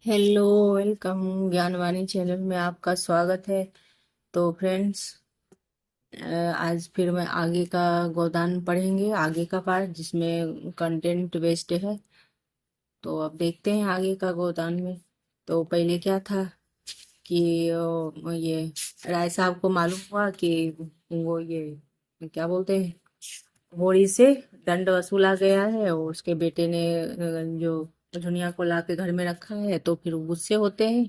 Hello, welcome. Gyanvani channel में आपका स्वागत है। तो फ्रेंड्स, आज फिर मैं आगे का गोदान पढ़ेंगे, आगे का पार्ट जिसमें कंटेंट बेस्ड है। तो अब देखते हैं आगे का गोदान में। तो पहले क्या था कि ये राय साहब को मालूम हुआ कि वो ये क्या बोलते हैं, होरी से दंड वसूला गया है और उसके बेटे ने जो दुनिया को ला के घर में रखा है। तो फिर वो गुस्से होते हैं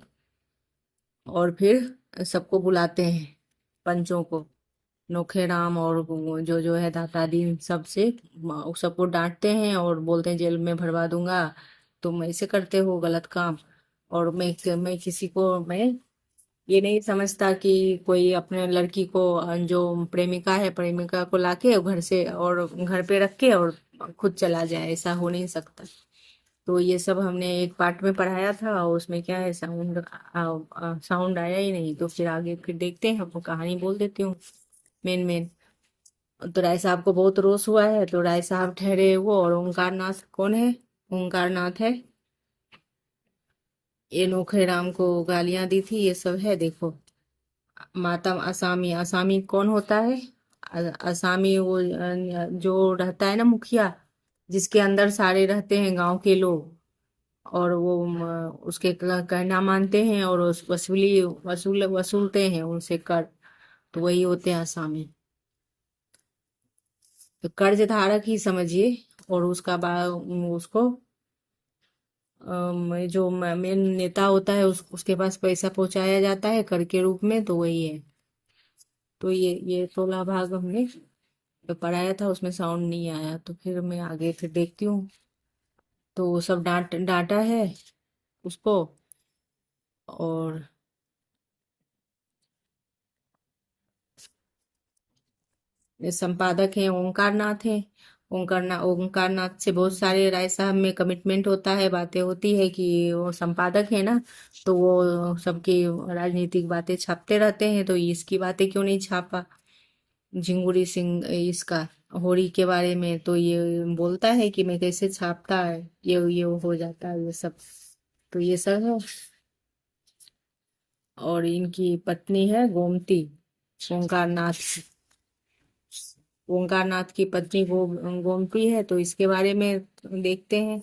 और फिर सबको बुलाते हैं, पंचों को, नोखेराम और वो जो है दादाजी, सबसे सबको डांटते हैं और बोलते हैं जेल में भरवा दूंगा, तुम ऐसे करते हो गलत काम। और मैं किसी को मैं ये नहीं समझता कि कोई अपने लड़की को जो प्रेमिका है, प्रेमिका को लाके और घर से और घर पे रख के और खुद चला जाए, ऐसा हो नहीं सकता। तो ये सब हमने एक पार्ट में पढ़ाया था और उसमें क्या है, साउंड आया ही नहीं। तो फिर आगे फिर देखते हैं, आपको कहानी बोल देती हूँ। मेन मेन तो राय साहब को बहुत रोष हुआ है, तो राय साहब ठहरे वो, और ओंकार नाथ कौन है? ओंकार नाथ है, ये नोखे राम को गालियां दी थी, ये सब है देखो। मातम असामी, असामी कौन होता है? असामी वो जो रहता है ना, मुखिया, जिसके अंदर सारे रहते हैं गांव के लोग, और वो उसके कहना मानते हैं और उस वसूलते हैं उनसे कर। तो वही होते हैं असामी। तो कर्ज धारक ही समझिए। और उसका उसको जो मेन नेता होता है, उसके पास पैसा पहुंचाया जाता है कर के रूप में, तो वही है। तो ये 16 भाग हमने जो पढ़ाया था उसमें साउंड नहीं आया, तो फिर मैं आगे फिर देखती हूँ। तो वो सब डांटा है उसको। और ये संपादक हैं ओंकार नाथ हैं। ओंकार नाथ से बहुत सारे राय साहब में कमिटमेंट होता है, बातें होती है कि वो संपादक है ना, तो वो सबकी राजनीतिक बातें छापते रहते हैं। तो इसकी बातें क्यों नहीं छापा, झिंगुरी सिंह इसका होरी के बारे में? तो ये बोलता है कि मैं कैसे छापता है, ये वो हो जाता है ये सब। तो ये सब है। और इनकी पत्नी है गोमती, ओंकार नाथ, ओंकार नाथ की पत्नी गोमती है। तो इसके बारे में देखते हैं।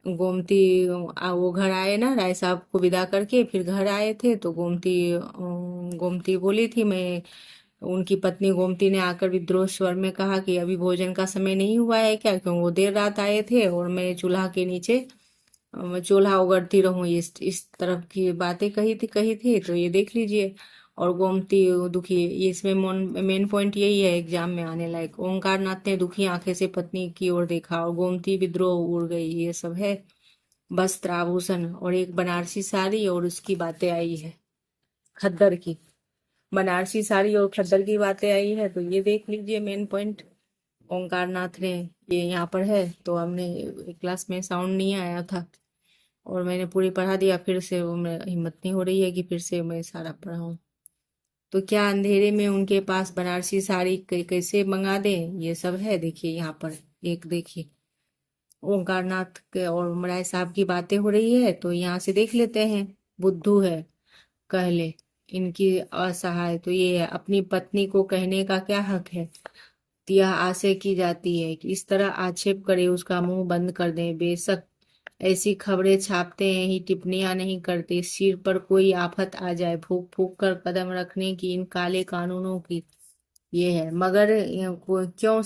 गोमती वो घर आए ना, राय साहब को विदा करके फिर घर आए थे, तो गोमती बोली थी, मैं उनकी पत्नी गोमती ने आकर विद्रोह स्वर में कहा कि अभी भोजन का समय नहीं हुआ है क्या, क्यों वो देर रात आए थे और मैं चूल्हा के नीचे चूल्हा उगड़ती रहूं, इस तरफ की बातें कही थी। तो ये देख लीजिए। और गोमती दुखी, ये इसमें मेन पॉइंट यही है एग्जाम में आने लायक। ओंकार नाथ ने दुखी आंखें से पत्नी की ओर देखा और गोमती विद्रोह उड़ गई, ये सब है। वस्त्र आभूषण और एक बनारसी साड़ी और उसकी बातें आई है, खद्दर की। बनारसी साड़ी और खद्दर की बातें आई है, तो ये देख लीजिए मेन पॉइंट। ओंकार नाथ ने, ये यहाँ पर है। तो हमने क्लास में साउंड नहीं आया था और मैंने पूरी पढ़ा दिया फिर से, वो मैं हिम्मत नहीं हो रही है कि फिर से मैं सारा पढ़ाऊँ। तो क्या अंधेरे में उनके पास बनारसी साड़ी कैसे मंगा दें, ये सब है देखिए यहाँ पर। एक देखिए, ओंकार नाथ के और मराय साहब की बातें हो रही है, तो यहाँ से देख लेते हैं। बुद्धू है कहले, इनकी असहाय, तो ये है, अपनी पत्नी को कहने का क्या हक है? यह आशय की जाती है कि इस तरह आक्षेप करे उसका मुंह बंद कर दें। बेशक ऐसी खबरें छापते हैं ही, टिप्पणियां नहीं करते। सिर पर कोई आफत आ जाए, फूक फूक कर कदम रखने की इन काले कानूनों की ये है। मगर क्यों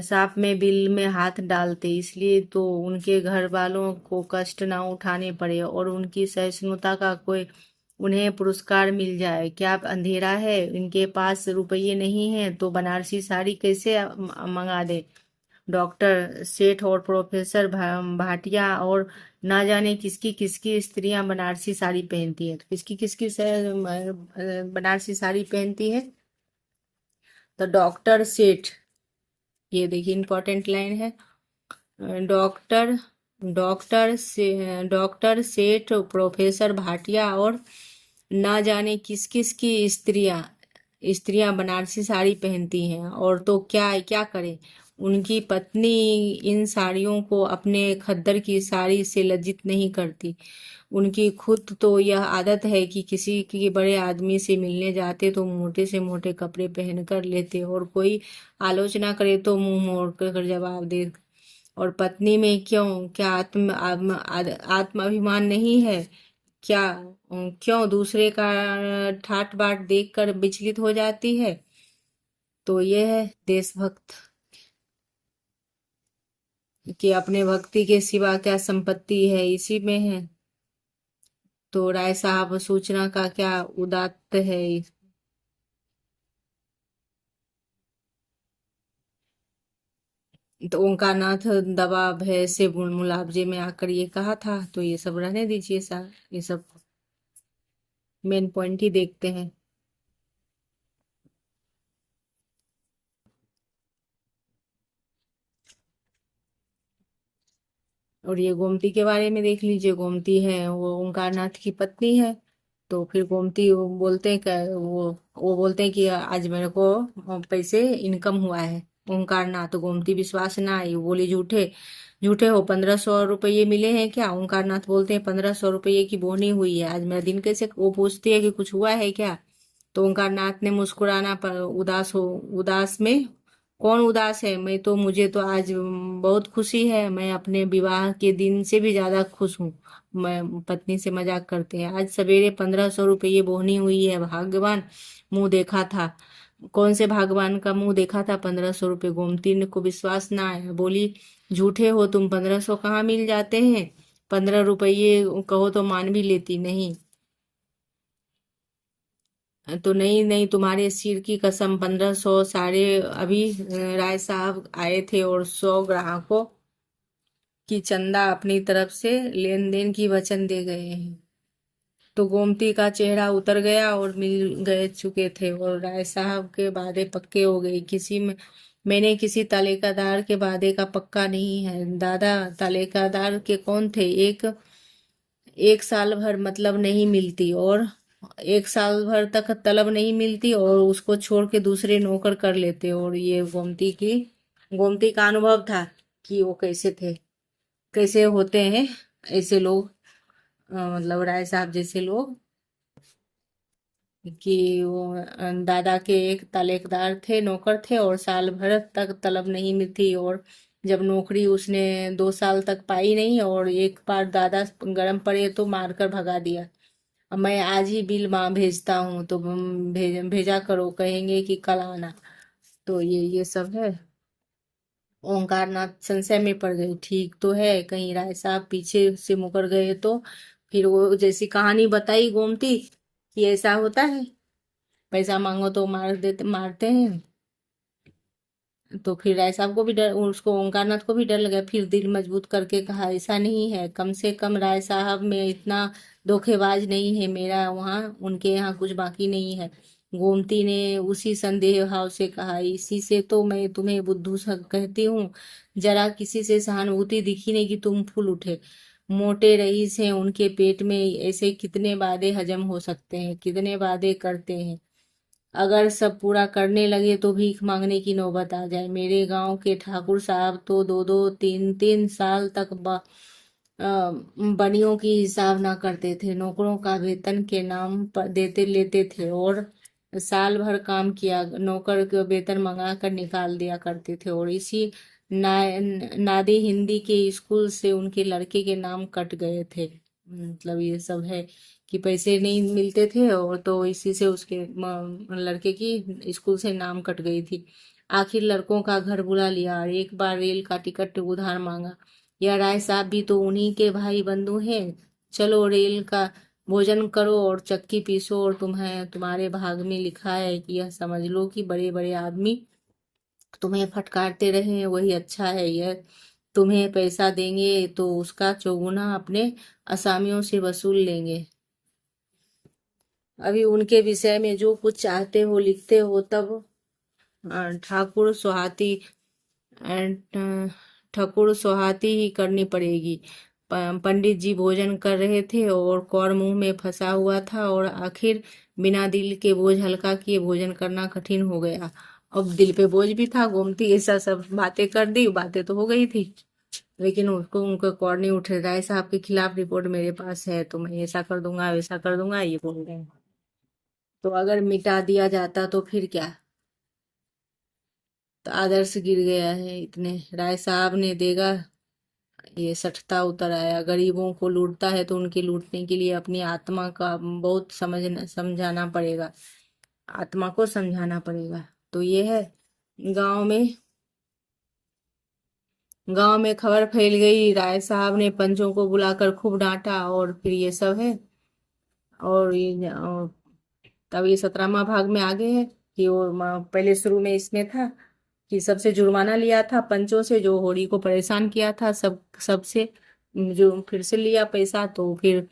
सांप में बिल में हाथ डालते, इसलिए तो उनके घर वालों को कष्ट ना उठाने पड़े और उनकी सहिष्णुता का कोई उन्हें पुरस्कार मिल जाए। क्या अंधेरा है, इनके पास रुपये नहीं है तो बनारसी साड़ी कैसे मंगा दे? डॉक्टर सेठ और प्रोफेसर भाटिया और ना जाने किसकी किसकी स्त्रियां बनारसी साड़ी पहनती हैं। तो किसकी किसकी बनारसी साड़ी पहनती है? तो डॉक्टर सेठ, ये देखिए इंपॉर्टेंट लाइन है। डॉक्टर डॉक्टर सेठ, प्रोफेसर भाटिया और ना जाने किस किस की स्त्रियां स्त्रियां बनारसी साड़ी पहनती हैं। और तो क्या क्या करें, उनकी पत्नी इन साड़ियों को अपने खद्दर की साड़ी से लज्जित नहीं करती। उनकी खुद तो यह आदत है कि किसी के बड़े आदमी से मिलने जाते तो मोटे से मोटे कपड़े पहन कर लेते, और कोई आलोचना करे तो मुंह मोड़ कर जवाब दे। और पत्नी में क्यों, क्या आत्माभिमान नहीं है क्या? क्यों दूसरे का ठाट बाट देख कर विचलित हो जाती है? तो यह है देशभक्त कि अपने भक्ति के सिवा क्या संपत्ति है, इसी में है। तो राय साहब सूचना का क्या उदात्त है। तो ओंकारनाथ दवा भय से मुलाब्जे में आकर ये कहा था। तो ये सब रहने दीजिए सर, ये सब मेन पॉइंट ही देखते हैं। और ये गोमती के बारे में देख लीजिए। गोमती है वो ओंकारनाथ की पत्नी है। तो फिर गोमती वो बोलते हैं कि वो बोलते हैं कि आज मेरे को पैसे इनकम हुआ है। ओंकारनाथ, तो गोमती विश्वास ना आई, वो बोली झूठे झूठे हो, 1500 रुपये मिले हैं क्या? ओंकारनाथ बोलते हैं 1500 रुपये की बोनी हुई है, आज मेरा दिन कैसे? वो पूछती है कि कुछ हुआ है क्या? तो ओंकारनाथ ने मुस्कुराना पर उदास में, कौन उदास है? मैं तो, मुझे तो आज बहुत खुशी है, मैं अपने विवाह के दिन से भी ज्यादा खुश हूँ। मैं पत्नी से मजाक करते हैं, आज सवेरे 1500 रुपये बोहनी हुई है, भाग्यवान मुंह देखा था। कौन से भगवान का मुंह देखा था? 1500 रुपये। गोमती को विश्वास ना आया, बोली झूठे हो तुम, 1500 कहाँ मिल जाते हैं? 15 रुपये कहो तो मान भी लेती। नहीं तो नहीं नहीं, तुम्हारे सिर की कसम, 1500 सारे। अभी राय साहब आए थे और 100 ग्राहकों की चंदा अपनी तरफ से लेन देन की वचन दे गए हैं। तो गोमती का चेहरा उतर गया और मिल गए चुके थे, और राय साहब के वादे पक्के हो गए। किसी में मैंने किसी तालेकादार के वादे का पक्का नहीं है दादा। तालेकादार के कौन थे? एक एक साल भर मतलब नहीं मिलती, और एक साल भर तक तलब नहीं मिलती, और उसको छोड़ के दूसरे नौकर कर लेते। और ये गोमती का अनुभव था कि वो कैसे थे, कैसे होते हैं ऐसे लोग। मतलब राय साहब जैसे लोग, कि वो दादा के एक तालेकदार थे, नौकर थे, और साल भर तक तलब नहीं मिलती, और जब नौकरी उसने 2 साल तक पाई नहीं, और एक बार दादा गरम पड़े तो मारकर भगा दिया। अब मैं आज ही बिल माँ भेजता हूँ, तो भेजा करो, कहेंगे कि कल आना। तो ये सब है। ओंकारनाथ संशय में पड़ गए, ठीक तो है, कहीं राय साहब पीछे से मुकर गए तो? फिर वो जैसी कहानी बताई गोमती कि ऐसा होता है, पैसा मांगो तो मारते हैं। तो फिर राय साहब को भी डर, उसको ओंकारनाथ को भी डर लगा। फिर दिल मजबूत करके कहा ऐसा नहीं है, कम से कम राय साहब में इतना धोखेबाज नहीं है, मेरा वहाँ उनके यहाँ कुछ बाकी नहीं है। गोमती ने उसी संदेह भाव से कहा, इसी से तो मैं तुम्हें बुद्धू कहती हूँ। जरा किसी से सहानुभूति दिखी नहीं कि तुम फूल उठे। मोटे रईस हैं, उनके पेट में ऐसे कितने वादे हजम हो सकते हैं, कितने वादे करते हैं। अगर सब पूरा करने लगे तो भीख मांगने की नौबत आ जाए। मेरे गांव के ठाकुर साहब तो 2-2, 3-3 साल तक बनियों की हिसाब ना करते थे, नौकरों का वेतन के नाम पर देते लेते थे, और साल भर काम किया नौकर के वेतन मंगा कर निकाल दिया करते थे। और इसी नादी हिंदी के स्कूल से उनके लड़के के नाम कट गए थे। मतलब ये सब है कि पैसे नहीं मिलते थे, और तो इसी से उसके लड़के की स्कूल से नाम कट गई थी। आखिर लड़कों का घर बुला लिया, और एक बार रेल का टिकट उधार मांगा। यह राय साहब भी तो उन्हीं के भाई बंधु हैं। चलो रेल का भोजन करो और चक्की पीसो, और तुम्हारे भाग में लिखा है कि यह समझ लो कि बड़े बड़े आदमी तुम्हें फटकारते रहे, वही अच्छा है। यह तुम्हें पैसा देंगे तो उसका चौगुना अपने असामियों से वसूल लेंगे। अभी उनके विषय में जो कुछ चाहते हो लिखते हो। तब ठाकुर सुहाती ठाकुर सुहाती ही करनी पड़ेगी। पंडित जी भोजन कर रहे थे और कौर मुंह में फंसा हुआ था, और आखिर बिना दिल के बोझ हल्का किए भोजन करना कठिन हो गया। अब दिल पे बोझ भी था, गोमती ऐसा सब बातें कर दी, बातें तो हो गई थी, लेकिन उसको उनका कॉल नहीं उठ रहा है। साहब के खिलाफ रिपोर्ट मेरे पास है, तो मैं ऐसा कर दूंगा वैसा कर दूंगा, ये बोल रहे हैं। तो अगर मिटा दिया जाता तो फिर क्या, तो आदर्श गिर गया है, इतने राय साहब ने देगा, ये सठता उतर आया। गरीबों को लूटता है तो उनके लूटने के लिए अपनी आत्मा का बहुत समझाना पड़ेगा, आत्मा को समझाना पड़ेगा। तो ये है, गांव में गांव में खबर फैल गई, राय साहब ने पंचों को बुलाकर खूब डांटा, और फिर ये सब है। और ये तब ये 17वां भाग में आगे है कि वो पहले शुरू में इसमें था कि सबसे जुर्माना लिया था पंचों से, जो होरी को परेशान किया था, सबसे जो फिर से लिया पैसा। तो फिर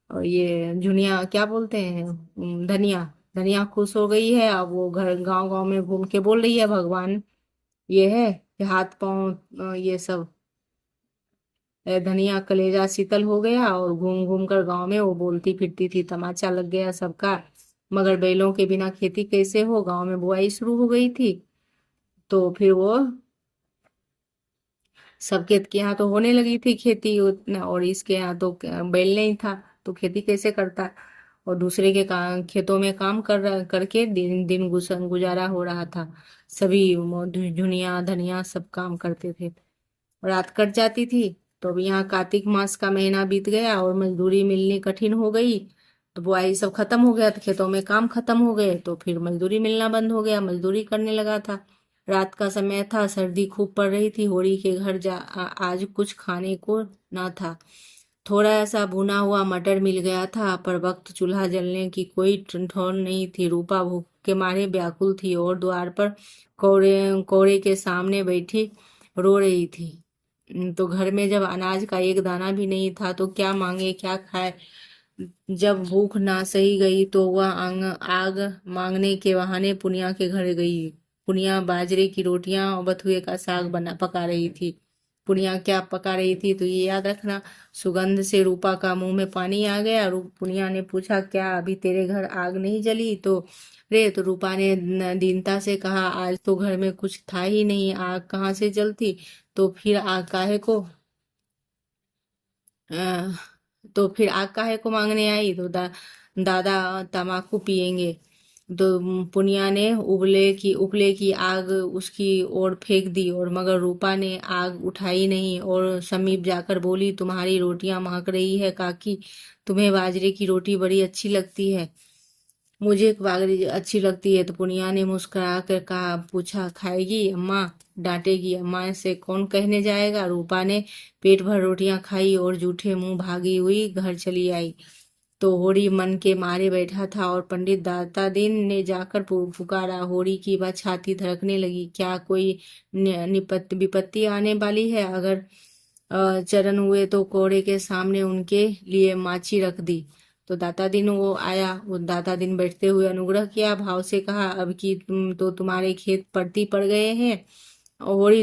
ये जुनिया क्या बोलते हैं, धनिया धनिया खुश हो गई है। अब वो घर गांव गांव में घूम के बोल रही है, भगवान ये है कि हाथ पांव ये सब, धनिया कलेजा शीतल हो गया, और घूम घूम कर गांव में वो बोलती फिरती थी, तमाचा लग गया सबका। मगर बैलों के बिना खेती कैसे हो, गांव में बुआई शुरू हो गई थी। तो फिर वो सबके के यहाँ तो होने लगी थी खेती उतना, और इसके यहाँ तो बैल नहीं था, तो खेती कैसे करता। और दूसरे के खेतों में काम करके दिन दिन गुजारा हो रहा था। सभी धुनिया धनिया सब काम करते थे, रात कट जाती थी। तो अब यहाँ कार्तिक मास का महीना बीत गया और मजदूरी मिलनी कठिन हो गई। तो बुआई सब खत्म हो गया, तो खेतों में काम खत्म हो गए, तो फिर मजदूरी मिलना बंद हो गया, मजदूरी करने लगा था। रात का समय था, सर्दी खूब पड़ रही थी। होरी के घर आज कुछ खाने को ना था। थोड़ा सा भुना हुआ मटर मिल गया था, पर वक्त चूल्हा जलने की कोई ठिठौर नहीं थी। रूपा भूख के मारे व्याकुल थी और द्वार पर कौड़े कौड़े के सामने बैठी रो रही थी। तो घर में जब अनाज का एक दाना भी नहीं था, तो क्या मांगे क्या खाए। जब भूख ना सही गई, तो वह आग मांगने के बहाने पुनिया के घर गई। पुनिया बाजरे की रोटियां और बथुए का साग बना पका रही थी। पुनिया क्या पका रही थी, तो ये याद रखना। सुगंध से रूपा का मुंह में पानी आ गया। पुनिया ने पूछा, क्या अभी तेरे घर आग नहीं जली? तो रूपा ने दीनता से कहा, आज तो घर में कुछ था ही नहीं, आग कहाँ से जलती। तो फिर आग काहे को अ, तो फिर आग काहे को मांगने आई? तो दादा तमाकू पियेंगे। तो पुनिया ने उपले की आग उसकी ओर फेंक दी, और मगर रूपा ने आग उठाई नहीं, और समीप जाकर बोली, तुम्हारी रोटियां महक रही है काकी, तुम्हें बाजरे की रोटी बड़ी अच्छी लगती है। मुझे बाजरे अच्छी लगती है। तो पुनिया ने मुस्कुरा कर कहा, पूछा, खाएगी अम्मा? डांटेगी अम्मा से कौन कहने जाएगा। रूपा ने पेट भर रोटियां खाई और जूठे मुंह भागी हुई घर चली आई। तो होरी मन के मारे बैठा था, और पंडित दाता दिन ने जाकर पुकारा। होरी की वह छाती धड़कने लगी। क्या कोई विपत्ति आने वाली है? अगर चरण हुए तो कोड़े के सामने उनके लिए माची रख दी। तो दाता दिन वो आया। वो दाता दिन बैठते हुए अनुग्रह किया, भाव से कहा, अब की तुम्हारे खेत पड़ती पड़ गए हैं। और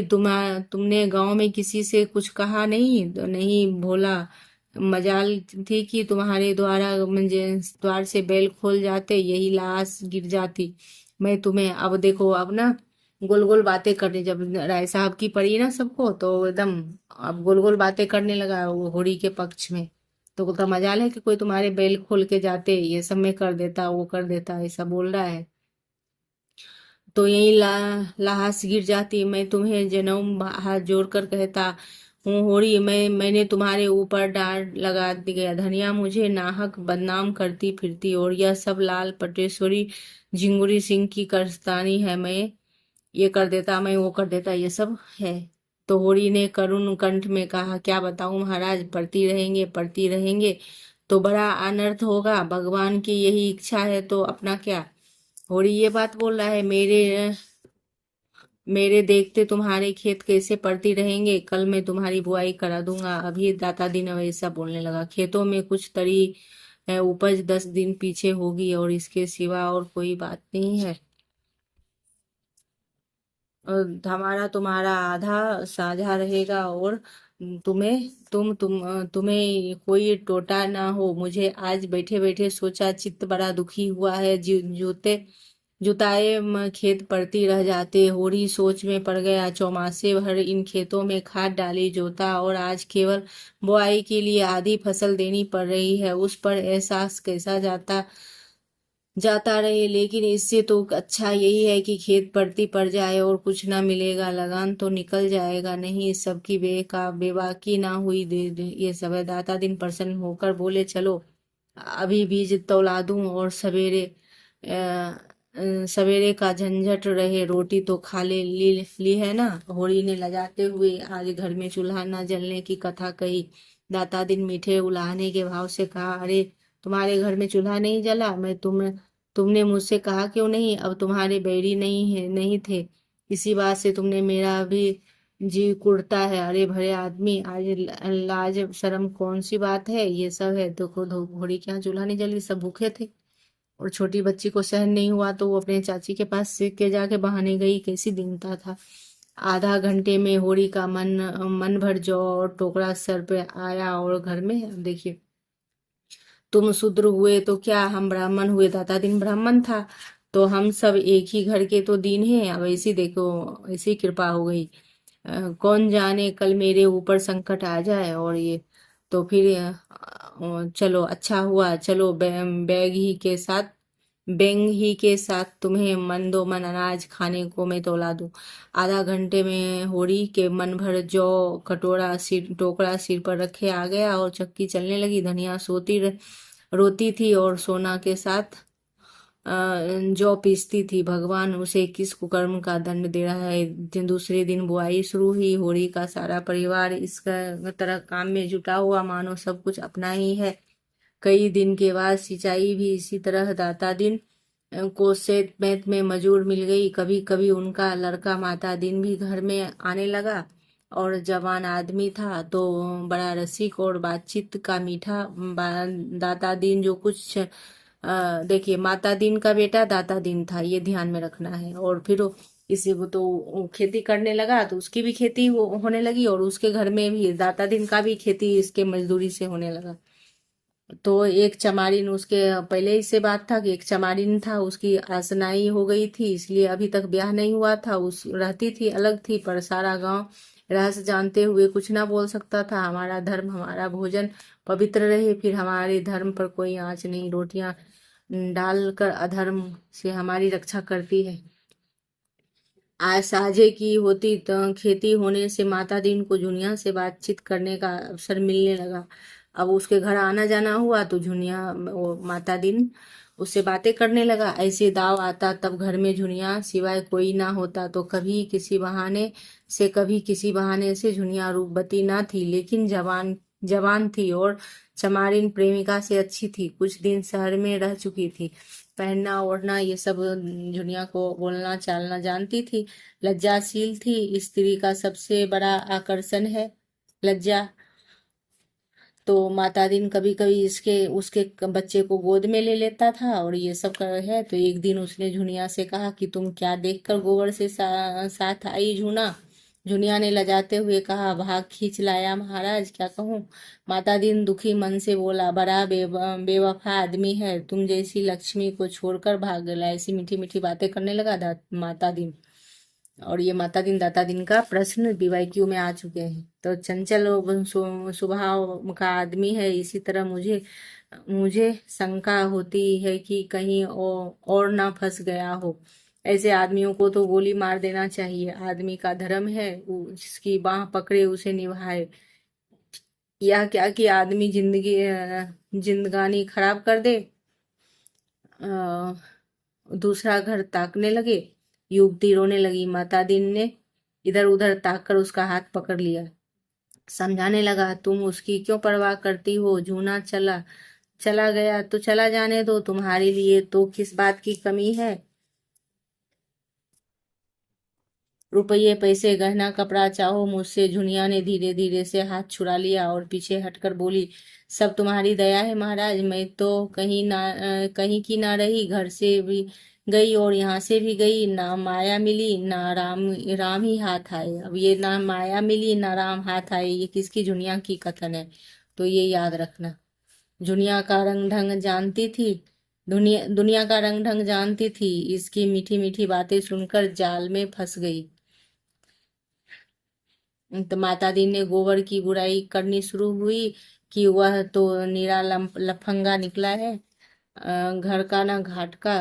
तुमने गांव में किसी से कुछ कहा नहीं? तो नहीं भोला, मजाल थी कि तुम्हारे द्वारा मुझे द्वार से बैल खोल जाते, यही लाश गिर जाती। मैं तुम्हें अब देखो, अब ना गोल गोल बातें करने, जब राय साहब की पड़ी ना सबको, तो एकदम अब गोल गोल बातें करने लगा वो होरी के पक्ष में। तो बोलता, मजाल है कि कोई तुम्हारे बैल खोल के जाते, ये सब मैं कर देता, वो कर देता, ऐसा बोल रहा है। तो यही लाश गिर जाती। मैं तुम्हें जन्म हाथ जोड़कर कहता हूँ होरी, मैंने तुम्हारे ऊपर डांट लगा दी गया। धनिया मुझे नाहक बदनाम करती फिरती, और यह सब लाल पटेश्वरी झिंगुरी सिंह की करस्तानी है। मैं ये कर देता, मैं वो कर देता, ये सब है। तो होरी ने करुण कंठ में कहा, क्या बताऊं महाराज, पढ़ती रहेंगे पढ़ती रहेंगे तो बड़ा अनर्थ होगा। भगवान की यही इच्छा है, तो अपना क्या। होरी ये बात बोल रहा है, मेरे देखते तुम्हारे खेत कैसे पड़ती रहेंगे, कल मैं तुम्हारी बुआई करा दूंगा। अभी दाता दिन ऐसा बोलने लगा, खेतों में कुछ तरी है, उपज 10 दिन पीछे होगी, और इसके सिवा और कोई बात नहीं है। हमारा तुम्हारा आधा साझा रहेगा, और तुम्हें कोई टोटा ना हो। मुझे आज बैठे बैठे सोचा, चित्त बड़ा दुखी हुआ है। जूते जुताए खेत पड़ती रह जाते। होरी सोच में पड़ गया। चौमासे भर इन खेतों में खाद डाली, जोता, और आज केवल बुआई के लिए आधी फसल देनी पड़ रही है। उस पर एहसास कैसा जाता जाता रहे, लेकिन इससे तो अच्छा यही है कि खेत पड़ती पड़ जाए और कुछ ना मिलेगा, लगान तो निकल जाएगा। नहीं, इस सब की बेबाकी ना हुई दे ये सब है। दाता दिन प्रसन्न होकर बोले, चलो अभी बीज तौला दूं और सवेरे का झंझट रहे, रोटी तो खा ली है ना। होरी ने लजाते हुए आज घर में चूल्हा न जलने की कथा कही। दाता दिन मीठे उलाहने के भाव से कहा, अरे तुम्हारे घर में चूल्हा नहीं जला? तुमने मुझसे कहा क्यों नहीं? अब तुम्हारे बैरी नहीं थे, इसी बात से तुमने मेरा भी जी कुड़ता है। अरे भले आदमी, आज लाज शर्म कौन सी बात है? ये सब है देखो, घोड़ी के यहाँ चूल्हा नहीं जली, सब भूखे थे। और छोटी बच्ची को सहन नहीं हुआ तो वो अपने चाची के पास सीख के जाके बहाने गई। कैसी दीनता था। आधा घंटे में होरी का मन भर जौ और टोकरा सर पे आया। और घर में अब देखिए, तुम शूद्र हुए तो क्या, हम ब्राह्मण हुए। दाता दिन ब्राह्मण था, तो हम सब एक ही घर के तो दीन हैं। अब ऐसी देखो, ऐसी कृपा हो गई। कौन जाने कल मेरे ऊपर संकट आ जाए। और ये तो फिर चलो अच्छा हुआ, चलो बैंग ही के साथ तुम्हें मन दो मन अनाज खाने को मैं तौला दूं। आधा घंटे में होरी के मन भर जौ टोकरा सिर पर रखे आ गया और चक्की चलने लगी। धनिया रोती थी और सोना के साथ अ, जौ पीसती थी। भगवान उसे किस कुकर्म का दंड दे रहा है। दूसरे दिन बुआई शुरू हुई। होरी का सारा परिवार इस तरह काम में जुटा हुआ मानो सब कुछ अपना ही है। कई दिन के बाद सिंचाई भी इसी तरह। दाता दिन को सेत मैत में मजूर मिल गई। कभी कभी उनका लड़का माता दिन भी घर में आने लगा। और जवान आदमी था तो बड़ा रसिक और बातचीत का मीठा। दाता दिन जो कुछ देखिए, माता दिन का बेटा दाता दिन था, ये ध्यान में रखना है। और फिर इसी को तो वो खेती करने लगा तो उसकी भी खेती होने लगी, और उसके घर में भी दाता दिन का भी खेती इसके मजदूरी से होने लगा। तो एक चमारिन, उसके पहले ही से बात था कि एक चमारिन था, उसकी आसनाई हो गई थी, इसलिए अभी तक ब्याह नहीं हुआ था। उस रहती थी अलग थी, पर सारा गांव रहस्य जानते हुए कुछ ना बोल सकता था। हमारा धर्म, हमारा भोजन पवित्र रहे, फिर हमारे धर्म पर कोई आंच नहीं। रोटियां डालकर अधर्म से हमारी रक्षा करती है। आज साझे की होती तो खेती होने से माता दिन को जुनिया से बातचीत करने का अवसर मिलने लगा। अब उसके घर आना जाना हुआ तो जुनिया, वो माता दिन उससे बातें करने लगा। ऐसे दाव आता तब घर में जुनिया सिवाय कोई ना होता, तो कभी किसी बहाने से जुनिया रूपवती ना थी, लेकिन जवान थी और चमारिन प्रेमिका से अच्छी थी। कुछ दिन शहर में रह चुकी थी। पहनना ओढ़ना ये सब दुनिया को बोलना चालना जानती थी। लज्जाशील थी। स्त्री का सबसे बड़ा आकर्षण है लज्जा। तो माता दिन कभी कभी इसके उसके बच्चे को गोद में ले लेता था और ये सब है। तो एक दिन उसने झुनिया से कहा कि तुम क्या देखकर गोबर से साथ आई झुना? झुनिया ने लजाते हुए कहा, भाग खींच लाया महाराज, क्या कहूँ। माता दिन दुखी मन से बोला, बड़ा बेवफा आदमी है, तुम जैसी लक्ष्मी को छोड़कर भाग गया। ऐसी मीठी मीठी बातें करने लगा माता दिन। और ये माता दिन दाता दिन का प्रश्न बीवाईक्यू में आ चुके हैं। तो चंचल स्वभाव का आदमी है, इसी तरह मुझे मुझे शंका होती है कि कहीं और ना फंस गया हो। ऐसे आदमियों को तो गोली मार देना चाहिए। आदमी का धर्म है जिसकी बाह पकड़े उसे निभाए। या क्या कि आदमी जिंदगानी खराब कर दे, दूसरा घर ताकने लगे। युवती रोने लगी। माता दिन ने इधर उधर ताक कर उसका हाथ पकड़ लिया, समझाने लगा, तुम उसकी क्यों परवाह करती हो? जूना चला गया तो चला जाने दो, तुम्हारे लिए तो किस बात की कमी है? रुपये पैसे गहना कपड़ा चाहो मुझसे। झुनिया ने धीरे धीरे से हाथ छुड़ा लिया और पीछे हटकर बोली, सब तुम्हारी दया है महाराज। मैं तो कहीं की ना रही, घर से भी गई और यहाँ से भी गई, ना माया मिली ना राम ही हाथ आए। अब ये ना माया मिली ना राम हाथ आए, ये किसकी? झुनिया की कथन है। तो ये याद रखना। जुनिया का रंग ढंग जानती थी। दुनिया दुनिया का रंग ढंग जानती थी, इसकी मीठी मीठी बातें सुनकर जाल में फंस गई। तो माता दी ने गोबर की बुराई करनी शुरू हुई कि वह तो निरा लफंगा निकला है, घर का ना घाट का।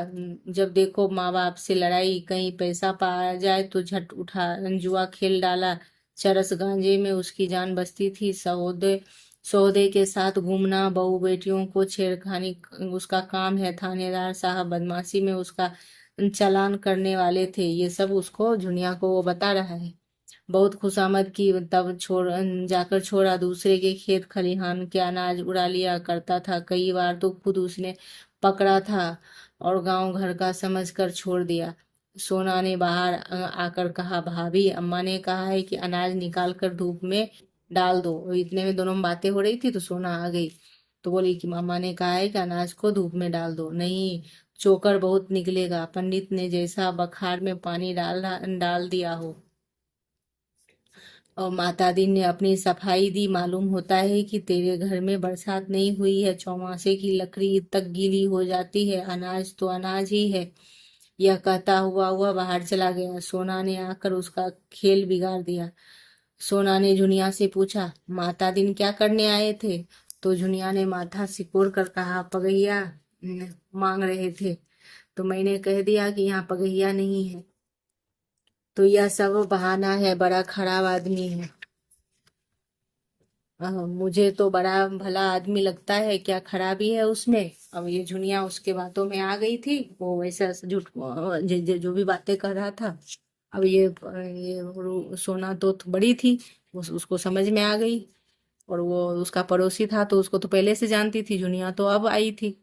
जब देखो माँ बाप से लड़ाई, कहीं पैसा पा जाए तो झट उठा जुआ खेल डाला। चरस गांजे में उसकी जान बसती थी। सौदे सौदे के साथ घूमना, बहू बेटियों को छेड़खानी उसका काम है। थानेदार साहब बदमाशी में उसका चालान करने वाले थे। ये सब उसको झुनिया को वो बता रहा है। बहुत खुशामद की, तब छोड़ जाकर छोड़ा। दूसरे के खेत खलिहान के अनाज उड़ा लिया करता था। कई बार तो खुद उसने पकड़ा था और गांव घर का समझकर छोड़ दिया। सोना ने बाहर आकर कहा, भाभी अम्मा ने कहा है कि अनाज निकाल कर धूप में डाल दो। और इतने में दोनों में बातें हो रही थी तो सोना आ गई। तो बोली कि मामा ने कहा है कि अनाज को धूप में डाल दो। नहीं, चोकर बहुत निकलेगा, पंडित ने जैसा बखार में पानी डाल दिया हो। और माता दी ने अपनी सफाई दी। मालूम होता है कि तेरे घर में बरसात नहीं हुई है, चौमासे की लकड़ी तक गीली हो जाती है, अनाज तो अनाज ही है। यह कहता हुआ हुआ बाहर चला गया। सोना ने आकर उसका खेल बिगाड़ दिया। सोना ने जुनिया से पूछा, माता दिन क्या करने आए थे? तो जुनिया ने माथा सिकोड़ कर कहा, पगहिया मांग रहे थे। तो मैंने कह दिया कि यहाँ पगहिया नहीं है। तो यह सब बहाना है, बड़ा खराब आदमी है। मुझे तो बड़ा भला आदमी लगता है, क्या खराबी है उसमें? अब ये जुनिया उसके बातों में आ गई थी। वो वैसा झूठ जो भी बातें कर रहा था। अब ये सोना तो बड़ी थी, उसको समझ में आ गई। और वो उसका पड़ोसी था तो उसको तो पहले से जानती थी। जुनिया तो अब आई थी।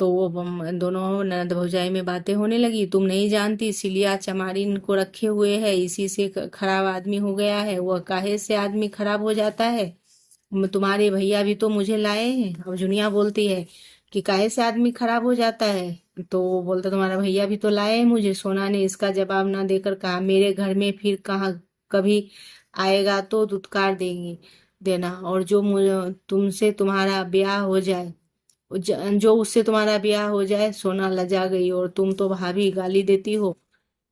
तो वो दोनों ननद भौजाई में बातें होने लगी। तुम नहीं जानती, सिलिया चमारी इनको रखे हुए है, इसी से खराब आदमी हो गया है। वह काहे से आदमी खराब हो जाता है? तुम्हारे भैया भी तो मुझे लाए हैं। अब जुनिया बोलती है कि काहे से आदमी खराब हो जाता है? तो वो बोलता, तुम्हारा भैया भी तो लाए हैं मुझे। सोना ने इसका जवाब ना देकर कहा, मेरे घर में फिर कहाँ कभी आएगा तो दुत्कार देंगी देना। और जो मुझे तुमसे तुम्हारा ब्याह हो जाए, जो उससे तुम्हारा ब्याह हो जाए। सोना लजा गई, और तुम तो भाभी गाली देती हो।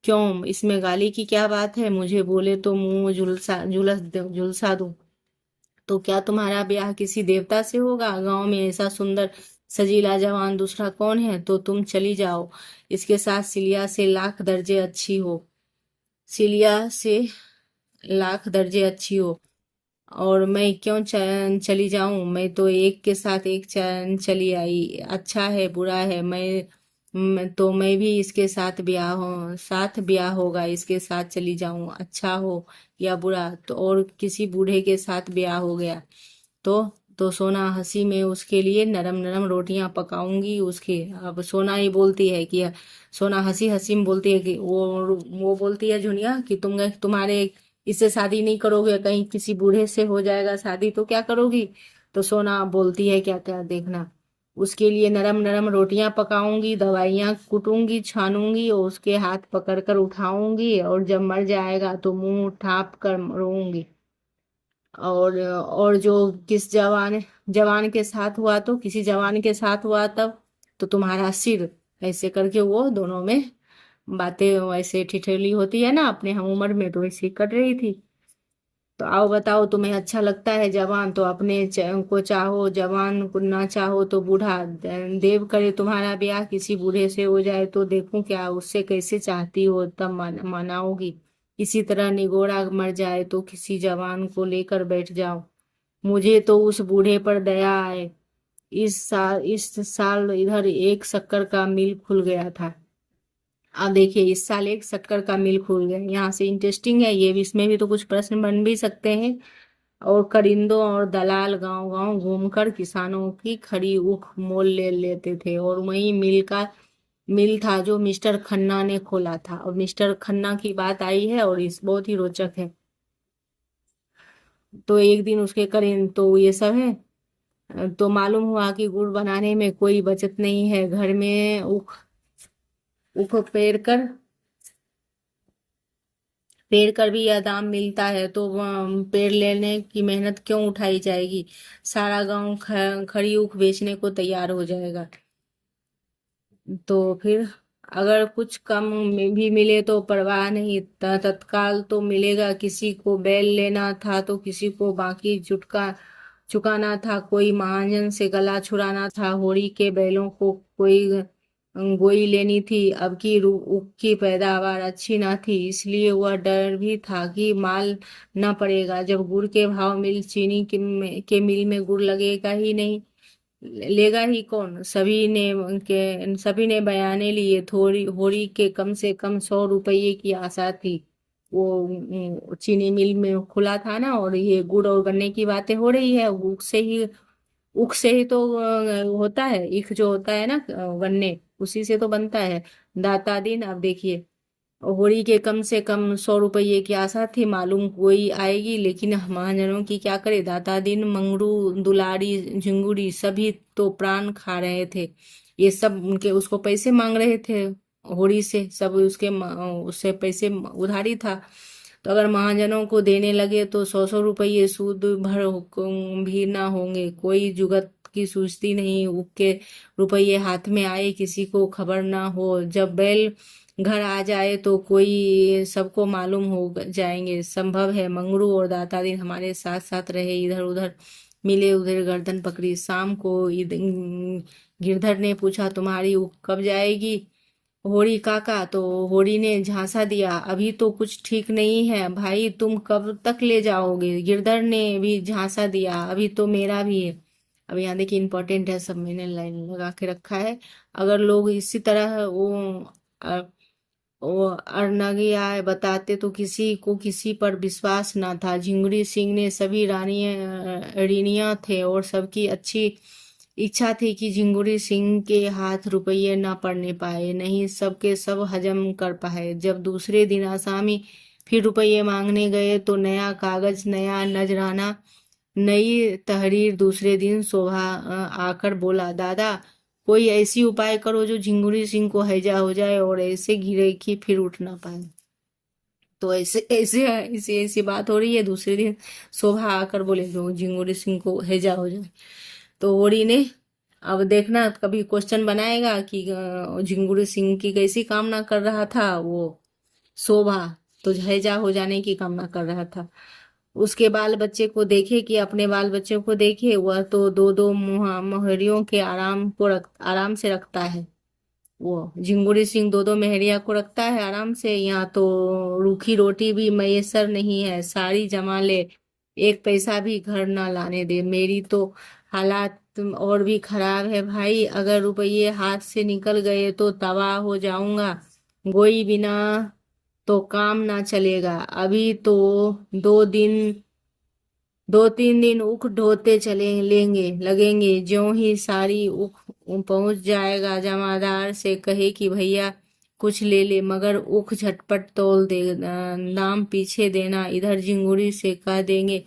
क्यों, इसमें गाली की क्या बात है? मुझे बोले तो मुंह झुलसा दूं। तो क्या तुम्हारा ब्याह किसी देवता से होगा? गांव में ऐसा सुंदर सजीला जवान दूसरा कौन है? तो तुम चली जाओ, इसके साथ सिलिया से लाख दर्जे अच्छी हो। सिलिया से लाख दर्जे अच्छी हो। और मैं क्यों चली जाऊं? मैं तो एक के साथ एक चली आई। अच्छा है बुरा है, तो मैं भी इसके साथ ब्याह होगा, इसके साथ चली जाऊं। अच्छा हो या बुरा, तो और किसी बूढ़े के साथ ब्याह हो गया तो तो सोना हंसी में उसके लिए नरम नरम रोटियां पकाऊंगी उसके। अब सोना ही बोलती है कि, सोना हंसी हंसी में बोलती है कि वो बोलती है जुनिया कि तुम्हारे इससे शादी नहीं करोगे, कहीं किसी बूढ़े से हो जाएगा शादी तो क्या करोगी? तो सोना बोलती है, क्या क्या देखना, उसके लिए नरम नरम रोटियां पकाऊंगी, दवाइयां कुटूंगी, छानूंगी और उसके हाथ पकड़ कर उठाऊंगी, और जब मर जाएगा तो मुंह ठाप कर रोऊंगी। और जो किस जवान के साथ हुआ, तो किसी जवान के साथ हुआ तब तो तुम्हारा सिर। ऐसे करके वो दोनों में बातें वैसे ठिठोली होती है ना अपने हम उम्र में, तो वैसे ही कर रही थी। तो आओ बताओ, तुम्हें अच्छा लगता है जवान तो अपने को चाहो, जवान को ना चाहो तो बूढ़ा। देव करे तुम्हारा ब्याह किसी बूढ़े से हो जाए तो देखूं क्या उससे कैसे चाहती हो, तब मनाओगी। इसी तरह निगोरा मर जाए तो किसी जवान को लेकर बैठ जाओ। मुझे तो उस बूढ़े पर दया आए। इस साल इधर एक शक्कर का मिल खुल गया था। अब देखिए, इस साल एक शक्कर का मिल खुल गया। यहाँ से इंटरेस्टिंग है ये भी, इसमें भी तो कुछ प्रश्न बन भी सकते हैं। और करिंदों और दलाल गांव गांव घूमकर किसानों की खड़ी ऊख मोल ले लेते थे। और वही मिल था जो मिस्टर खन्ना ने खोला था। और मिस्टर खन्ना की बात आई है और इस बहुत ही रोचक है। तो एक दिन उसके करें तो ये सब है। तो मालूम हुआ कि गुड़ बनाने में कोई बचत नहीं है। घर में ऊख ऊख पेड़ कर भी यह दाम मिलता है तो पेड़ लेने की मेहनत क्यों उठाई जाएगी? सारा गांव खड़ी ऊख बेचने को तैयार हो जाएगा। तो फिर अगर कुछ कम में भी मिले तो परवाह नहीं, तत्काल तो मिलेगा। किसी को बैल लेना था तो किसी को बाकी चुकाना था, कोई महाजन से गला छुड़ाना था, होरी के बैलों को कोई गोई लेनी थी। अब की ऊख की पैदावार अच्छी न थी, इसलिए वह डर भी था कि माल न पड़ेगा। जब गुड़ के भाव मिल चीनी के मिल में गुड़ लगेगा ही नहीं, लेगा ही कौन। सभी ने बयाने लिए। थोड़ी होरी के कम से कम 100 रुपये की आशा थी। वो चीनी मिल में खुला था ना, और ये गुड़ और गन्ने की बातें हो रही है। ऊख से ही तो होता है, ईख जो होता है ना, गन्ने, उसी से तो बनता है दाता दिन। अब देखिए, होरी के कम से कम 100 रुपये की आशा थी, मालूम कोई आएगी, लेकिन महाजनों की क्या करे। दाता दिन, मंगरू, दुलारी, झिंगुरी सभी तो प्राण खा रहे थे। ये सब उनके उसको पैसे मांग रहे थे होरी से, सब उससे पैसे उधारी था। तो अगर महाजनों को देने लगे तो 100-100 रुपये सूद भर भी ना होंगे। कोई जुगत की सूझती नहीं। उनके रुपये हाथ में आए, किसी को खबर ना हो। जब बैल घर आ जाए तो कोई सबको मालूम हो जाएंगे। संभव है मंगरू और दाता दिन हमारे साथ साथ रहे, इधर उधर मिले, उधर गर्दन पकड़ी। शाम को गिरधर ने पूछा, तुम्हारी ऊख कब जाएगी होरी काका? तो होरी ने झांसा दिया, अभी तो कुछ ठीक नहीं है भाई, तुम कब तक ले जाओगे? गिरधर ने भी झांसा दिया, अभी तो मेरा भी है। अब यहाँ देखिए, इंपॉर्टेंट है, सब मैंने लाइन लगा के रखा है। अगर लोग इसी तरह वो अरनगियाए बताते तो किसी को किसी पर विश्वास न था। झिंगुरी सिंह ने सभी ऋणियां थे और सबकी अच्छी इच्छा थी कि झिंगुरी सिंह के हाथ रुपये न पड़ने पाए, नहीं सबके सब हजम कर पाए। जब दूसरे दिन आसामी फिर रुपये मांगने गए तो नया कागज, नया नजराना, नई तहरीर। दूसरे दिन शोभा आकर बोला, दादा कोई ऐसी उपाय करो जो झिंगुरी सिंह को हैजा हो जाए और ऐसे गिरे कि फिर उठ ना पाए। तो ऐसे ऐसे ऐसी ऐसी बात हो रही है। दूसरे दिन शोभा आकर बोले जो झिंगुरी सिंह को हैजा हो जाए। तो होरी ने, अब देखना कभी क्वेश्चन बनाएगा कि झिंगुरी सिंह की कैसी कामना कर रहा था वो शोभा, तो हैजा हो जाने की कामना कर रहा था। उसके बाल बच्चे को देखे कि अपने बाल बच्चों को देखे, वह तो दो दो मोहरियों के आराम से रखता है। वो झिंगुरी सिंह दो दो मेहरिया को रखता है आराम से। यहाँ तो रूखी रोटी भी मैसर नहीं है, साड़ी जमा ले, एक पैसा भी घर न लाने दे। मेरी तो हालात और भी खराब है भाई, अगर रुपये हाथ से निकल गए तो तबाह हो जाऊंगा। गोई बिना तो काम ना चलेगा। अभी तो 2 दिन 2-3 दिन ऊख ढोते चले लेंगे लगेंगे। ज्यों ही सारी ऊख पहुंच जाएगा, जमादार से कहे कि भैया कुछ ले ले, मगर ऊख झटपट तौल दे, दाम पीछे देना। इधर झिंगुरी से कह देंगे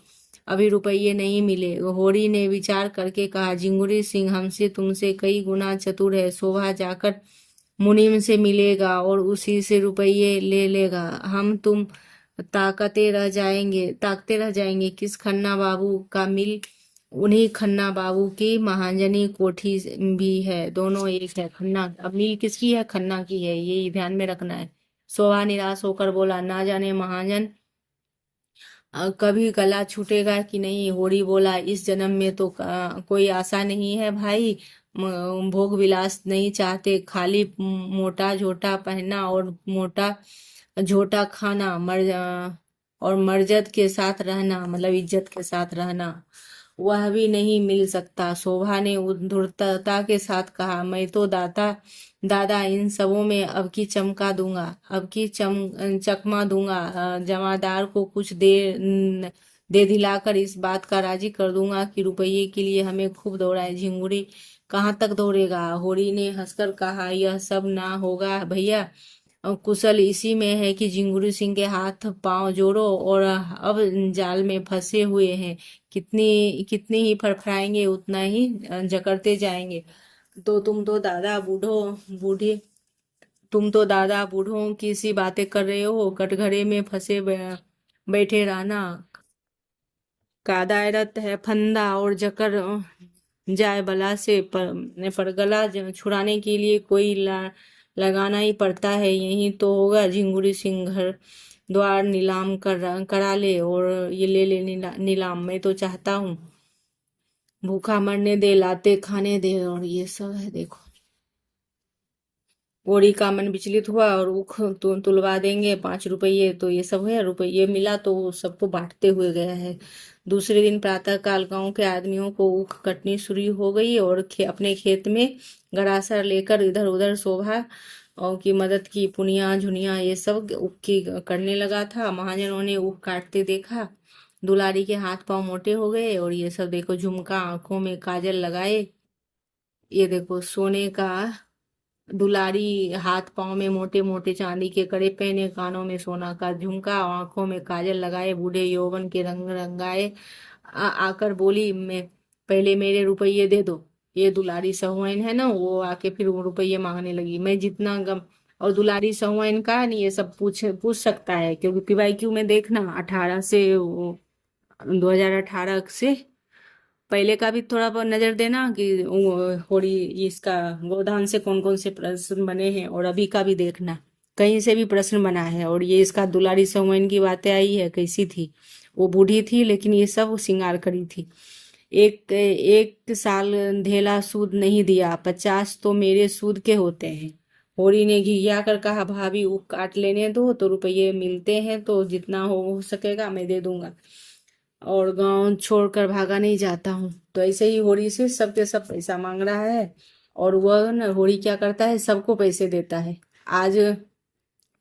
अभी रुपये नहीं मिले। होरी ने विचार करके कहा, झिंगुरी सिंह हमसे तुमसे कई गुना चतुर है। शोभा जाकर मुनीम से मिलेगा और उसी से रुपये ले लेगा। हम तुम ताकते रह जाएंगे। किस खन्ना बाबू का मिल, उन्हीं खन्ना बाबू की महाजनी कोठी भी है, दोनों एक है। खन्ना, अब मिल किसकी है? खन्ना की है, ये ध्यान में रखना है। सोहा निराश होकर बोला, ना जाने महाजन कभी गला छूटेगा कि नहीं। होरी बोला, इस जन्म में तो कोई आशा नहीं है भाई। भोग विलास नहीं चाहते, खाली मोटा झोटा पहनना और मोटा झोटा खाना, और मर्जद के साथ रहना, मतलब इज्जत के साथ रहना, वह भी नहीं मिल सकता। शोभा ने उद्धृतता के साथ कहा, मैं तो दादा इन सबों में अब की चमका दूंगा, अब की चकमा दूंगा। जमादार को कुछ दे दिलाकर इस बात का राजी कर दूंगा कि रुपये के लिए हमें खूब दौड़ाए। झिंगुरी कहाँ तक दौड़ेगा? होरी ने हंसकर कहा, यह सब ना होगा भैया। कुशल इसी में है कि झिंगुरी सिंह के हाथ पांव जोड़ो, और अब जाल में फंसे हुए हैं, कितनी कितनी ही फड़फड़ाएंगे उतना ही जकड़ते जाएंगे। तो तुम तो दादा बूढ़ों की सी बातें कर रहे हो। कटघरे में फंसे बैठे रहना का दायरत है, फंदा और जकड़ जाए बला से पर गला छुड़ाने के लिए कोई लगाना ही पड़ता है। यही तो होगा, झिंगुरी सिंह घर द्वार नीलाम करा ले और ये ले ले नीलाम। मैं तो चाहता हूँ भूखा मरने दे, लाते खाने दे। और ये सब है देखो। ओड़ी का मन विचलित हुआ और उख तुलवा देंगे 5 रुपये। तो ये सब है, रुपये मिला तो वो सबको बांटते हुए गया है। दूसरे दिन प्रातः काल गांव के आदमियों को ऊख कटनी शुरू हो गई और अपने खेत में गरासा लेकर इधर उधर शोभा और की मदद की। पुनिया झुनिया ये सब ऊख की करने लगा था। महाजनों ने ऊख काटते देखा। दुलारी के हाथ पांव मोटे हो गए और ये सब देखो, झुमका, आंखों में काजल लगाए। ये देखो सोने का दुलारी, हाथ पांव में मोटे मोटे चांदी के कड़े पहने, कानों में सोना का झुमका, आंखों में काजल लगाए, बूढ़े यौवन के रंग रंगाए। आकर बोली, मैं पहले मेरे रुपये दे दो। ये दुलारी सहुआइन है ना, वो आके फिर वो रुपये मांगने लगी। मैं जितना गम और दुलारी सहुआइन का नहीं, ये सब पूछ सकता है, क्योंकि PYQ में देखना 18 से 2018 से पहले का भी थोड़ा बहुत नजर देना कि होड़ी इसका गोदान से कौन कौन से प्रश्न बने हैं, और अभी का भी देखना कहीं से भी प्रश्न बना है। और ये इसका दुलारी सहुआइन की बातें आई है, कैसी थी वो, बूढ़ी थी लेकिन ये सब श्रृंगार करी थी। एक एक साल धेला सूद नहीं दिया, 50 तो मेरे सूद के होते हैं। होरी ने घिघिया कर कहा, भाभी वो काट लेने दो, तो रुपये मिलते हैं तो जितना हो सकेगा मैं दे दूंगा, और गांव छोड़कर भागा नहीं जाता हूँ। तो ऐसे ही होरी से सबके सब पैसा मांग रहा है। और वह न होरी क्या करता है, सबको पैसे देता है। आज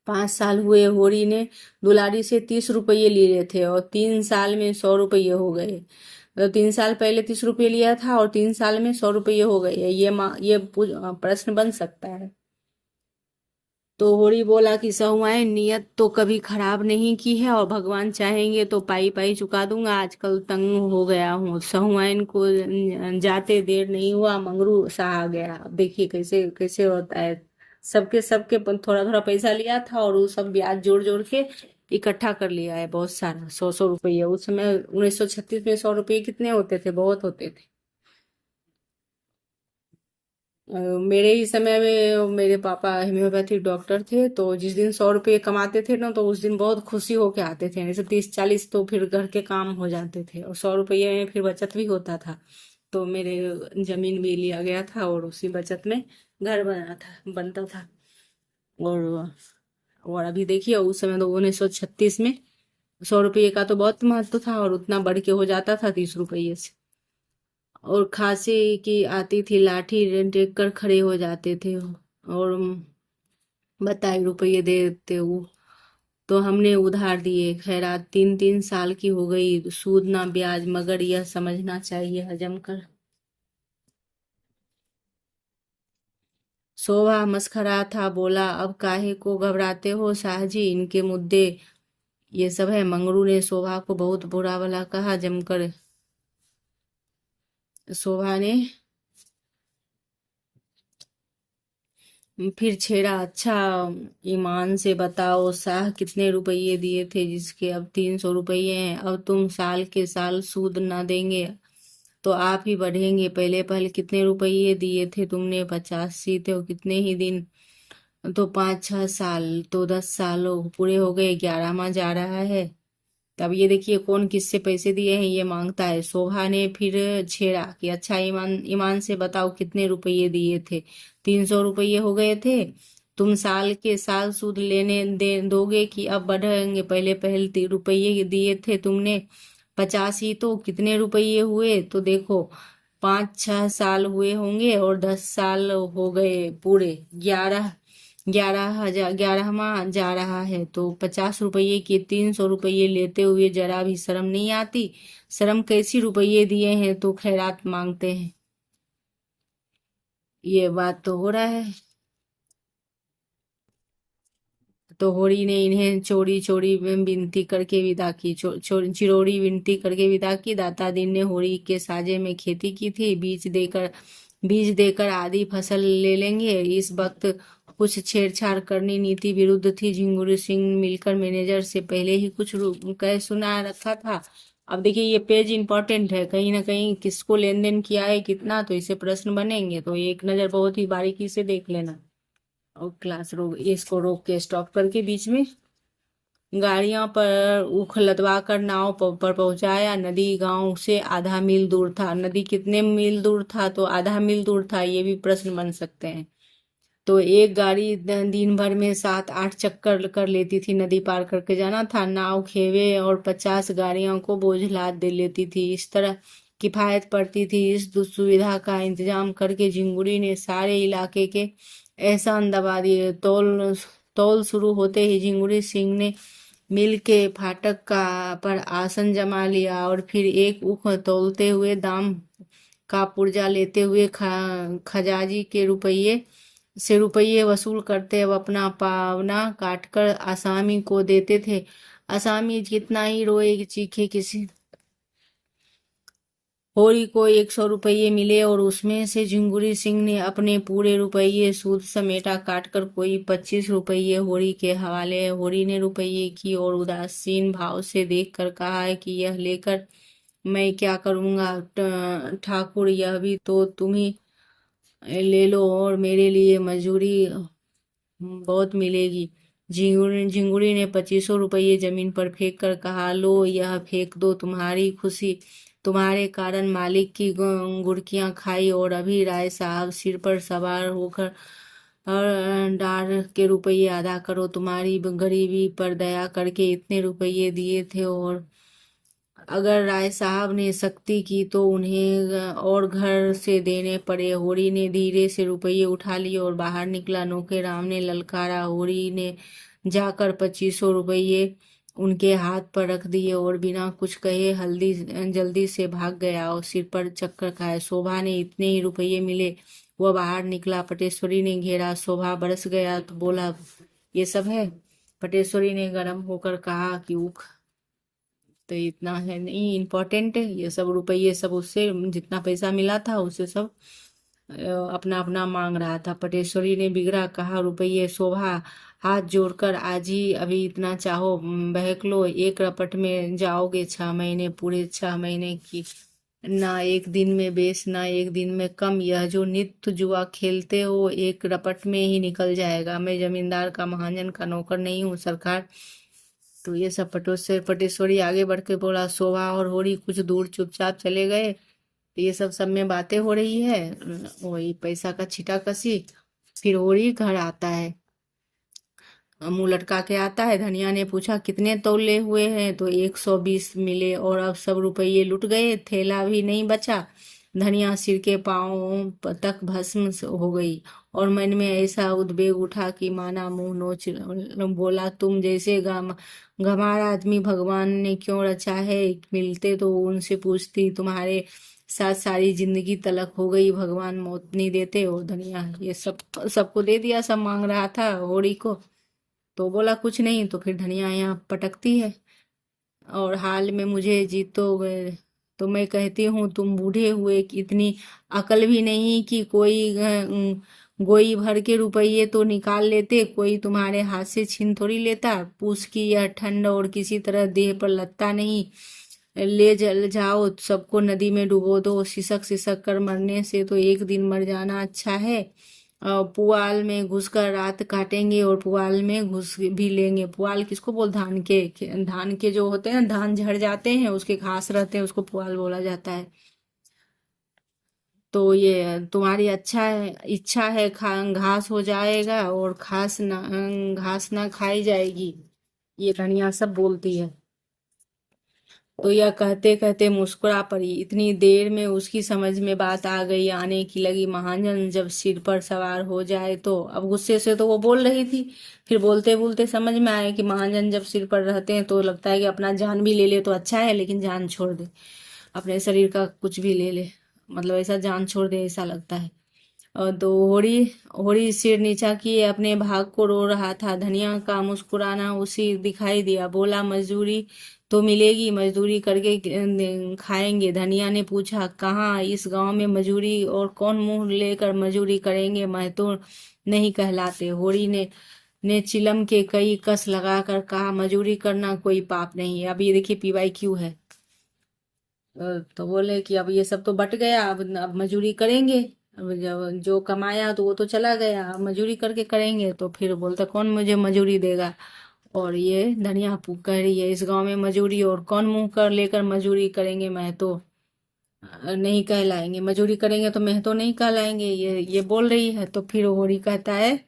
5 साल हुए होरी ने दुलारी से 30 रुपये लिए थे और 3 साल में 100 रुपये हो गए। मतलब 3 साल पहले 30 रुपये लिया था और 3 साल में 100 रुपये हो गए। ये प्रश्न बन सकता है। तो होरी बोला कि सहुआइन, नियत तो कभी खराब नहीं की है और भगवान चाहेंगे तो पाई पाई चुका दूंगा। आजकल तंग हो गया हूँ। सहुआइन को जाते देर नहीं हुआ, मंगरू सा आ गया। अब देखिए कैसे कैसे होता है। सबके सबके थोड़ा थोड़ा पैसा लिया था और वो सब ब्याज जोड़ जोड़ के इकट्ठा कर लिया है, बहुत सारा, 100-100 रुपये। उस समय 1936 में 100 रुपये कितने होते थे, बहुत होते थे। मेरे ही समय में मेरे पापा होम्योपैथिक डॉक्टर थे, तो जिस दिन 100 रुपये कमाते थे ना, तो उस दिन बहुत खुशी होके आते थे। जैसे 30-40 तो फिर घर के काम हो जाते थे और 100 रुपये में फिर बचत भी होता था। तो मेरे जमीन भी लिया गया था और उसी बचत में घर बनता था। और अभी देखिए, उस समय तो 1936 में 100 रुपये का तो बहुत महत्व था और उतना बढ़ के हो जाता था 30 रुपये से। और खांसी की आती थी, लाठी टेक कर खड़े हो जाते थे और बताए रुपये दे देते वो। तो हमने उधार दिए। खैरात 3-3 साल की हो गई, सूद ना ब्याज, मगर यह समझना चाहिए हजम कर। शोभा मस्खरा था, बोला, अब काहे को घबराते हो साहजी, इनके मुद्दे ये सब है। मंगरू ने शोभा को बहुत बुरा भला कहा जमकर। शोभा ने फिर छेड़ा, अच्छा ईमान से बताओ साह, कितने रुपये दिए थे जिसके अब 300 रुपये हैं। अब तुम साल के साल सूद ना देंगे तो आप ही बढ़ेंगे। पहले पहले कितने रुपये दिए थे तुमने? 50 सी थे, और कितने ही दिन, तो 5-6 साल, तो 10 साल पूरे हो गए, 11वां जा रहा है। तब ये देखिए कौन किससे पैसे दिए हैं ये मांगता है। शोभा ने फिर छेड़ा कि अच्छा ईमान ईमान से बताओ कितने रुपये दिए थे? 300 रुपये हो गए थे। तुम साल के साल सूद लेने दे दोगे कि अब बढ़ेंगे? पहले पहले रुपये दिए थे तुमने 50 ही, तो कितने रुपये हुए? तो देखो 5-6 साल हुए होंगे और 10 साल हो गए पूरे, 11,000, 11वां जा रहा है। तो 50 रुपये के 300 रुपये लेते हुए जरा भी शर्म नहीं आती? शर्म कैसी, रुपये दिए हैं तो खैरात मांगते हैं। ये बात तो हो रहा है। तो होरी ने इन्हें चोरी चोरी विनती करके विदा की, चिरोड़ी विनती करके विदा की। दाता दीन ने होरी के साजे में खेती की थी, बीज देकर आधी फसल ले लेंगे। इस वक्त कुछ छेड़छाड़ करनी नीति विरुद्ध थी। झिंगुर सिंह मिलकर मैनेजर से पहले ही कुछ कह सुना रखा था। अब देखिए ये पेज इंपॉर्टेंट है, कहीं ना कहीं किसको लेन देन किया है कितना, तो इससे प्रश्न बनेंगे, तो एक नजर बहुत ही बारीकी से देख लेना। और क्लास रोक, इसको रोक के स्टॉप करके बीच में गाड़ियां पर उख लदवा कर नाव पर पहुंचाया। नदी गांव से आधा मील दूर था। नदी कितने मील दूर था, तो आधा मील दूर था, ये भी प्रश्न बन सकते हैं। तो एक गाड़ी दिन भर में 7-8 चक्कर कर लेती थी, नदी पार करके जाना था। नाव खेवे और 50 गाड़ियों को बोझ लाद दे लेती थी। इस तरह किफायत पड़ती थी। इस सुविधा का इंतजाम करके झिंगुरी ने सारे इलाके के एहसान दबा दिए। तौल तौल शुरू होते ही झिंगुरी सिंह ने मिल के फाटक पर आसन जमा लिया और फिर एक उख तौलते हुए दाम का पुर्जा लेते हुए खजाजी के रुपये वसूल करते। अब अपना पावना काटकर आसामी को देते थे। आसामी कितना ही रोए चीखे, किसी होरी को 100 रुपये मिले और उसमें से झिंगुरी सिंह ने अपने पूरे रुपये सूद समेटा, काटकर कोई 25 रुपये होरी के हवाले। होरी ने रुपये की और उदासीन भाव से देखकर कहा है कि यह लेकर मैं क्या करूँगा ठाकुर, यह भी तो तुम ही ले लो और मेरे लिए मजूरी बहुत मिलेगी। झिंगुड़ी ने 2500 रुपये जमीन पर फेंक कर कहा, लो यह फेंक दो, तुम्हारी खुशी, तुम्हारे कारण मालिक की गुड़कियां खाई। और अभी राय साहब सिर पर सवार होकर और डार के रुपये अदा करो, तुम्हारी गरीबी पर दया करके इतने रुपये दिए थे। और अगर राय साहब ने सख्ती की तो उन्हें और घर से देने पड़े। होरी ने धीरे से रुपये उठा लिए और बाहर निकला। नौकेराम ने ललकारा। होरी ने जाकर 2500 रुपये उनके हाथ पर रख दिए और बिना कुछ कहे हल्दी जल्दी से भाग गया और सिर पर चक्कर खाए। शोभा ने इतने ही रुपये मिले, वह बाहर निकला। पटेश्वरी ने घेरा। शोभा बरस गया तो बोला, ये सब है? पटेश्वरी ने गर्म होकर कहा कि उख, तो इतना है नहीं इम्पोर्टेंट है ये सब रुपये, सब उससे जितना पैसा मिला था उससे सब अपना अपना मांग रहा था। पटेश्वरी ने बिगड़ा कहा, रुपये? शोभा हाथ जोड़कर, आज ही अभी इतना चाहो बहक लो, एक रपट में जाओगे 6 महीने, पूरे 6 महीने की, ना एक दिन में बेस ना एक दिन में कम। यह जो नित्य जुआ खेलते हो एक रपट में ही निकल जाएगा। मैं जमींदार का महाजन का नौकर नहीं हूँ सरकार। तो ये सब पटेश्वरी आगे बढ़ के बोला। शोभा और होरी कुछ दूर चुपचाप चले गए। तो ये सब में बातें हो रही है, वही पैसा का छिटा कसी। फिर होरी घर आता है, मुंह लटका के आता है। धनिया ने पूछा, कितने तौले हुए हैं? तो 120 मिले और अब सब रुपये लुट गए, थैला भी नहीं बचा। धनिया सिर के पांव तक भस्म हो गई और मन में ऐसा उद्वेग उठा कि माना मुंह नोच बोला, तुम जैसे गंवार आदमी भगवान ने क्यों रचा है? मिलते तो उनसे पूछती, तुम्हारे साथ सारी जिंदगी तलक हो गई, भगवान मौत नहीं देते। और धनिया ये सब सबको दे दिया, सब मांग रहा था होरी को। तो बोला कुछ नहीं। तो फिर धनिया यहाँ पटकती है और हाल में मुझे जीतोगे तो मैं कहती हूँ, तुम बूढ़े हुए कि इतनी अकल भी नहीं कि कोई गोई भर के रुपये तो निकाल लेते, कोई तुम्हारे हाथ से छीन थोड़ी लेता। पूछ की यह ठंड और किसी तरह देह पर लगता नहीं, ले जल जाओ, सबको नदी में डुबो दो, सिसक सिसक कर मरने से तो एक दिन मर जाना अच्छा है। पुआल में घुसकर रात काटेंगे और पुआल में घुस भी लेंगे। पुआल किसको बोल, धान के जो होते हैं, धान झड़ जाते हैं, उसके घास रहते हैं, उसको पुआल बोला जाता है। तो ये तुम्हारी अच्छा है, इच्छा है घास हो जाएगा और घास ना खाई जाएगी, ये धनिया सब बोलती है। तो यह कहते कहते मुस्कुरा पड़ी। इतनी देर में उसकी समझ में बात आ गई, आने की लगी। महाजन जब सिर पर सवार हो जाए तो, अब गुस्से से तो वो बोल रही थी, फिर बोलते बोलते समझ में आया कि महाजन जब सिर पर रहते हैं तो लगता है कि अपना जान भी ले ले तो अच्छा है, लेकिन जान छोड़ दे, अपने शरीर का कुछ भी ले ले, मतलब ऐसा जान छोड़ दे ऐसा लगता है। तो होरी होरी सिर नीचा किए अपने भाग को रो रहा था। धनिया का मुस्कुराना उसी दिखाई दिया। बोला, मजदूरी तो मिलेगी, मजदूरी करके खाएंगे। धनिया ने पूछा, कहाँ? इस गांव में मजदूरी और कौन मुंह लेकर मजदूरी करेंगे, मैं तो नहीं कहलाते। होरी ने चिलम के कई कस लगाकर कहा, मजदूरी करना कोई पाप नहीं है। अब ये देखिए PYQ है, तो बोले कि अब ये सब तो बट गया, अब मजूरी करेंगे। अब जब जो कमाया तो वो तो चला गया, अब मजूरी करके करेंगे। तो फिर बोलता कौन मुझे मजूरी देगा। और ये धनिया कह रही है इस गांव में मजूरी, और कौन मुंह कर लेकर मजूरी करेंगे, मैं तो नहीं कहलाएंगे, मजूरी करेंगे तो मैं तो नहीं कहलाएंगे, ये बोल रही है। तो फिर होरी कहता है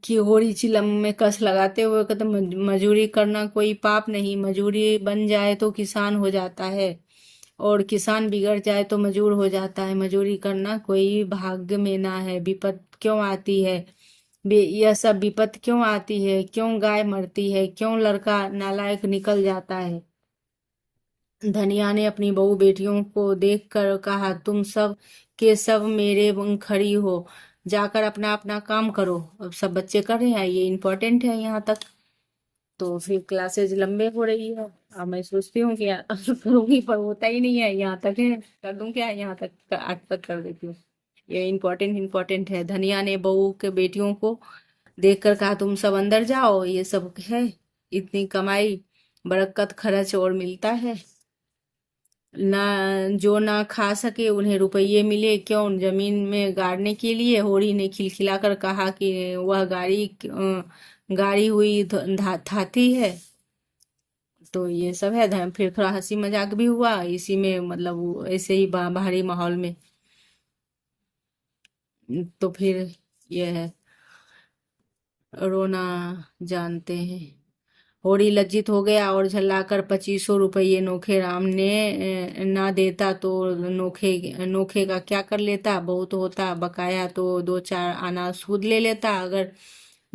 कि होरी चिलम में कस लगाते हुए कहते मजूरी करना कोई पाप नहीं, मजूरी बन जाए तो किसान हो जाता है, और किसान बिगड़ जाए तो मजूर हो जाता है। मजूरी करना कोई भाग्य में ना है। विपत क्यों आती है, यह सब विपत क्यों आती है, क्यों गाय मरती है, क्यों लड़का नालायक निकल जाता है। धनिया ने अपनी बहू बेटियों को देख कर कहा, तुम सब के सब मेरे वांग खड़ी हो, जाकर अपना अपना काम करो। अब सब बच्चे कर रहे हैं, ये इम्पोर्टेंट है यहाँ तक। तो फिर क्लासेज लंबे हो रही है। अब मैं सोचती हूँ कि यार करूंगी, पर होता ही नहीं है, यहाँ तक है, कर दूं क्या, यहाँ तक 8 तक कर देती हूँ। ये इम्पोर्टेंट इम्पोर्टेंट है। धनिया ने बहू के बेटियों को देखकर कहा, तुम सब अंदर जाओ, ये सब है, इतनी कमाई बरकत खर्च और मिलता है ना, जो ना खा सके उन्हें रुपये मिले क्यों जमीन में गाड़ने के लिए। होरी ने खिलखिलाकर कहा कि वह गाड़ी हुई थाती है। तो ये सब है। फिर थोड़ा हंसी मजाक भी हुआ इसी में, मतलब ऐसे ही बाहरी माहौल में। तो फिर ये है, रोना जानते हैं। होरी लज्जित हो गया और झल्लाकर 2500 रुपये नोखे राम ने ना देता तो नोखे नोखे का क्या कर लेता, बहुत होता बकाया तो 2-4 आना सूद ले लेता। अगर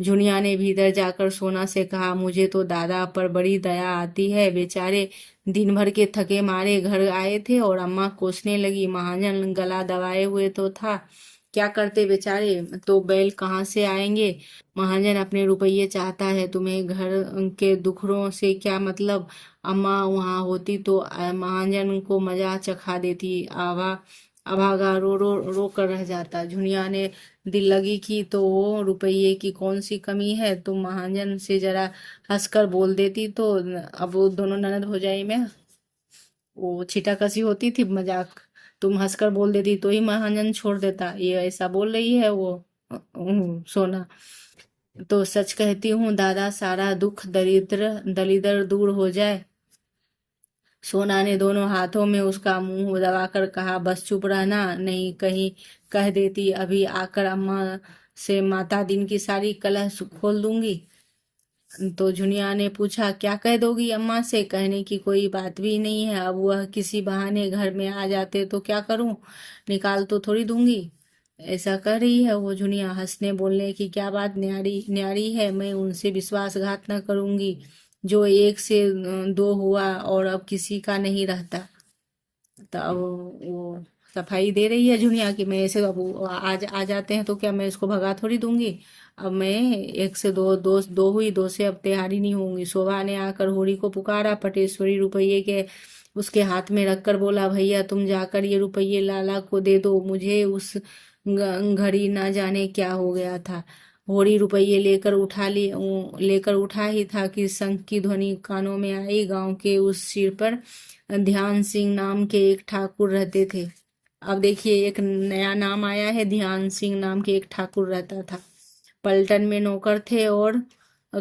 झुनिया ने भीतर जाकर सोना से कहा, मुझे तो दादा पर बड़ी दया आती है, बेचारे दिन भर के थके मारे घर आए थे। और अम्मा कोसने लगी, महाजन गला दबाए हुए तो था, क्या करते बेचारे, तो बैल कहाँ से आएंगे। महाजन अपने रुपये चाहता है, तुम्हें घर के दुखड़ों से क्या मतलब। अम्मा वहां होती तो महाजन को मजा चखा देती। अभागा रो रो रो कर रह जाता। झुनिया ने दिल लगी की तो वो रुपये की कौन सी कमी है, तुम महाजन से जरा हंसकर बोल देती तो अब वो दोनों ननद हो जाए में, वो छिटा कसी होती थी मजाक, तुम हंसकर बोल देती तो ही महाजन छोड़ देता, ये ऐसा बोल रही है वो सोना। तो सच कहती हूँ दादा, सारा दुख दरिद्र दलिदर दूर हो जाए। सोना ने दोनों हाथों में उसका मुंह दबाकर कहा, बस चुप रहना, नहीं कहीं कह देती अभी आकर अम्मा से माता दिन की सारी कलह खोल दूंगी। तो झुनिया ने पूछा, क्या कह दोगी अम्मा से, कहने की कोई बात भी नहीं है, अब वह किसी बहाने घर में आ जाते तो क्या करूं, निकाल तो थोड़ी दूंगी। ऐसा कह रही है वो झुनिया। हंसने बोलने की क्या बात न्यारी न्यारी है, मैं उनसे विश्वासघात न करूंगी जो एक से दो हुआ और अब किसी का नहीं रहता। तो अब वो सफाई दे रही है झुनिया की, मैं ऐसे अब वो आज आ जाते हैं तो क्या मैं इसको भगा थोड़ी दूंगी। अब मैं एक से दो हुई, दो से अब तैयारी नहीं होंगी। शोभा ने आकर होरी को पुकारा, पटेश्वरी रुपये के उसके हाथ में रखकर बोला, भैया तुम जाकर ये रुपये लाला को दे दो, मुझे उस घड़ी ना जाने क्या हो गया था। होरी रुपये लेकर उठा ही था कि शंख की ध्वनि कानों में आई। गांव के उस सिर पर ध्यान सिंह नाम के एक ठाकुर रहते थे। अब देखिए एक नया नाम आया है, ध्यान सिंह नाम के एक ठाकुर रहता था। पलटन में नौकर थे और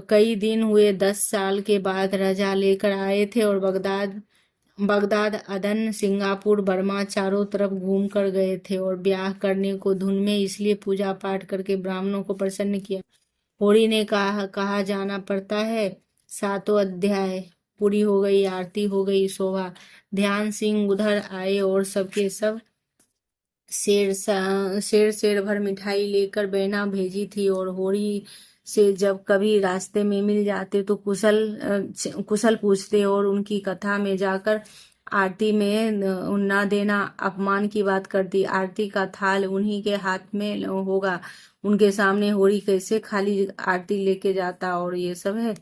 कई दिन हुए, 10 साल के बाद रजा लेकर आए थे और बगदाद बगदाद अदन सिंगापुर बर्मा चारों तरफ घूम कर गए थे और ब्याह करने को धुन में, इसलिए पूजा पाठ करके ब्राह्मणों को प्रसन्न किया। होरी ने कहा जाना पड़ता है। 7वां अध्याय पूरी हो गई, आरती हो गई। शोभा ध्यान सिंह उधर आए और सबके सब शेर भर मिठाई लेकर बहना भेजी थी। और होरी से जब कभी रास्ते में मिल जाते तो कुशल पूछते और उनकी कथा में जाकर आरती में ना देना अपमान की बात करती। आरती का थाल उन्हीं के हाथ में होगा, उनके सामने होरी कैसे खाली आरती लेके जाता, और ये सब है।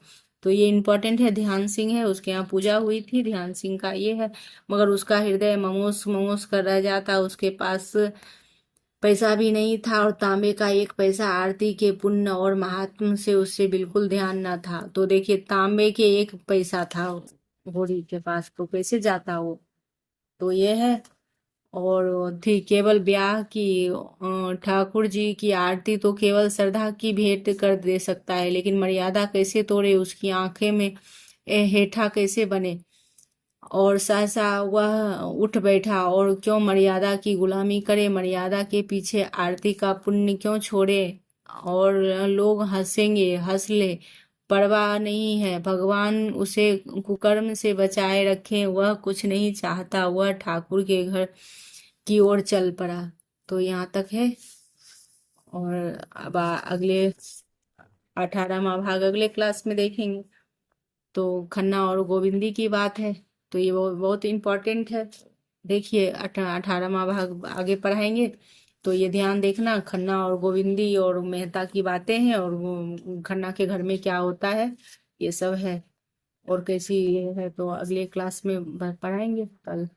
तो ये इम्पोर्टेंट है। ध्यान सिंह है, उसके यहाँ पूजा हुई थी, ध्यान सिंह का ये है। मगर उसका हृदय ममोस ममोस कर रह जाता, उसके पास पैसा भी नहीं था और तांबे का एक पैसा। आरती के पुण्य और महात्म से उससे बिल्कुल ध्यान न था। तो देखिए तांबे के एक पैसा था होरी के पास, तो कैसे जाता वो। तो ये है। और थी केवल ब्याह की ठाकुर जी की आरती तो केवल श्रद्धा की भेंट कर दे सकता है, लेकिन मर्यादा कैसे तोड़े, उसकी आंखें में हेठा कैसे बने। और सहसा वह उठ बैठा, और क्यों मर्यादा की गुलामी करे, मर्यादा के पीछे आरती का पुण्य क्यों छोड़े। और लोग हंसेंगे, हंस ले, परवाह नहीं है, भगवान उसे कुकर्म से बचाए रखें, वह कुछ नहीं चाहता, वह ठाकुर के घर की ओर चल पड़ा। तो यहाँ तक है। और अब अगले 18वां भाग अगले क्लास में देखेंगे। तो खन्ना और गोविंदी की बात है, तो ये बहुत इम्पोर्टेंट है। देखिए 18वां भाग आगे पढ़ाएंगे, तो ये ध्यान देखना, खन्ना और गोविंदी और मेहता की बातें हैं, और वो खन्ना के घर में क्या होता है, ये सब है। और कैसी ये है तो अगले क्लास में पढ़ाएंगे कल।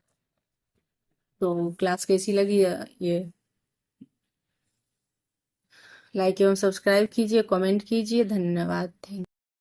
तो क्लास कैसी लगी ये लाइक एवं सब्सक्राइब कीजिए, कमेंट कीजिए। धन्यवाद, थैंक